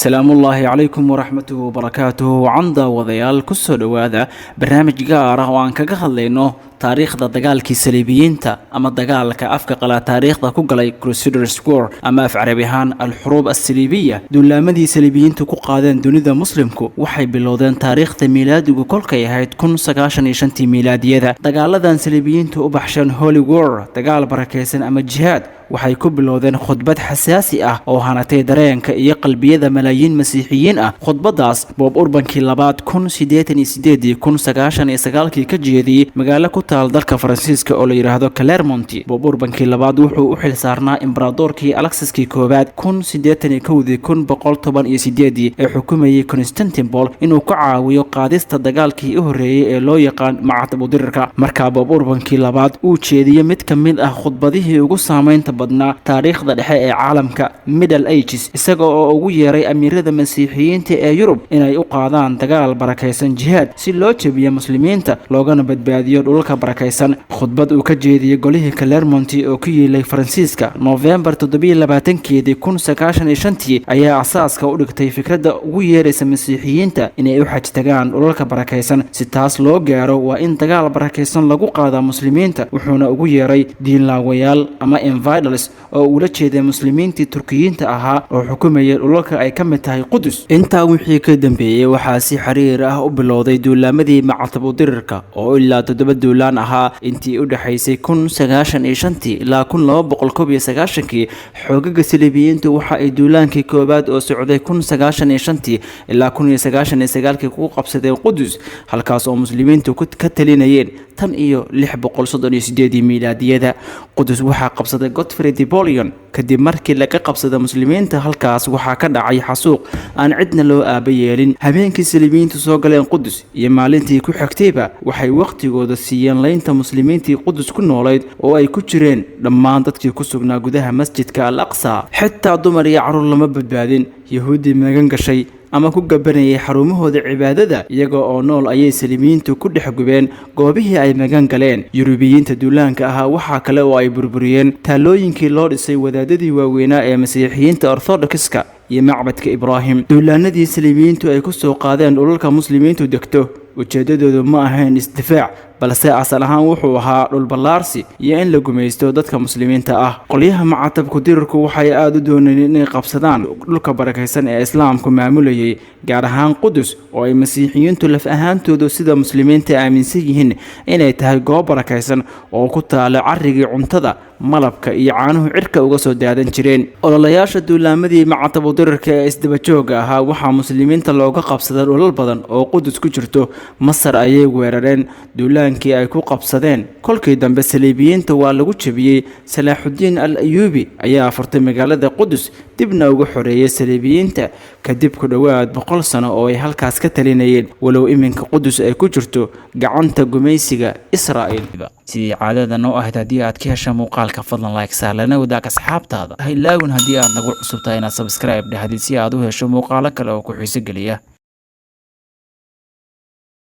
السلام الله عليكم ورحمة وبركاته وعندا وضيال كسر وهذا برنامج جارة وان كجهلينه تاريخ دجالكي سليبيينتا أما دجالك أفكق على تاريخ كوجلي كروسيدرز وور أما في عربيهان الحروب السليبية دون لامدي سليبيين تقادن دون ذا مسلمكو وحي بلودان تاريخ ميلاد وكل كيهايد كن سجاشن يشنتي ميلادية دجال ذا سليبيين تؤبحشن هولي وور دجال بركيسن أما الجهاد waxay ku bilowdeen khudbad xasaasi ah oo hanatay dareenka iyo qalbiyada malaayiin masiixiyiin ah khudbadaas Bob Urbankii labaad 1989 ka jeediyay magaalo ku taal dalka Faransiiska oo la yiraahdo Clermont Bob Urbankii labaad wuxuu u xil saarnaa imbraadorkii Alexis-kii koowaad 1918 ee xukumayay Constantinople inuu ku caawiyo qaadista dagaalkii u horeeyay ee loo yaqaan Macatib Udirka marka Bob Urbankii labaad uu jeediyay mid ka mid ah khudbadihii ugu saameynta badnaa taariikhda dhexe ee caalamka Middle Ages isaga oo ugu yeeray amiirada masiixiyiinta ee Yurub inay u qaadaan dagaal barakaysan jihaad si loo jabiyo muslimiinta loogana badbaadiyo dhulka barakaysan khudbad uu ka jeediyay golihii Clermont oo ku yeelay Faransiiska November 1995 ayaa asaaska u dhigtay fikradda ugu yeeraysa masiixiyiinta inay u xaj tagaan dhulka barakaysan si taas loo gaaro waa in dagaal barakaysan lagu qaado muslimiinta wuxuuna ugu yeeray diin laawayaal ama oo ula jeeday muslimiintii Turkiyiinta ahaa oo xukumayay dhulalka ay ka mid tahay Qudus intaa wixii ka dambeeyay waxaa si xiriir ah u bilowday duulaamadii Macatib Udirka oo ilaa 7 duulaan ahaa intii u dhaxaysay 1995 ilaa 1999 xoogaga Saliibiyiintu waxa ay duulaankii koobaad oo socday 1995 ilaa 1999 ku qabsadeen Qudus halkaas oo muslimiintu ka talinayeen tan iyo 638 miilaadiyada Qudus waxa qabsaday Godfrey Napoleon kadib markii laga qabsaday muslimiinta halkaas waxa ka dhacay xasuuq aan cidna loo aabayeelin habeenkii Saliibiyiintu soo galeen Qudus iyo maalintii ku xigtayba waxay waqtigooda siiyeen leynta muslimiintii Qudus ku noolayd oo ay ku jireen dhammaan dadkii ku sugnaa gudaha masjidka Al-Aqsa xitaa dumar iyo carruur lama badbaadin yahuudi magan gashay ama ku gabanayay xarumahooda cibaadada iyaga oo nool ayay Saliibiyiintu ku dhaxgubeen goobihii ay magan galeen Yurubiyiinta duulaanka ahaa waxa kale oo ay burburiyeen taalooyinkii loo dhisay wadaadadii waaweynaa ee masiixiyiinta Orthodox-ka iyo macbadka Ibraahim duulaanadii Saliibiyiintu ay ku soo qaadeen dhulalka muslimiintu degto ujeedadoodu ma ahayn isdifaac balse asal ahaan wuxuu ahaa dhul ballaarsi iyo in la gumaysto dadka muslimiinta ah qolyaha Macatibku Dirku waxay aad u doonayeen inay qabsadaan dhulka barakaysan ee islaamku maamulayay gaar ahaan Qudus oo ay masiixiyiintu laf ahaantoodu sida muslimiinta aaminsan yihiin inay tahay goob barakaysan oo ku taala carrigii cuntada malabka iyo caanuhu cirka uga soo daadan jireen ololayaasha duulaamadii Macatib Dirka ee isdaba jooga ahaa waxa muslimiinta looga qabsaday dhulal badan oo Qudus ku jirto Masar ayay weerareen duulaankii ay ku qabsadeen kolkii dambe Saliibiyiinta waa lagu jabiyay Salaaxudiin al-Ayyubi ayaa furtay magaalada Qudus dibna uga xoreeyay Saliibiyiinta kadib ku dhawaad 100 sano oo ay halkaas ka talinayeen walow iminka Qudus ay ku jirto gacanta gumaysiga Israa'iil sidii caadada noo ahayd haddii aad ka hesho muuqaalka fadlan like sahlana wadaag asxaabtaada ha ilaawin haddii aad nagu cusubtahay inaad subscribe dhahdid si aad u hesho muuqaalo kale oo ku xiiso geliya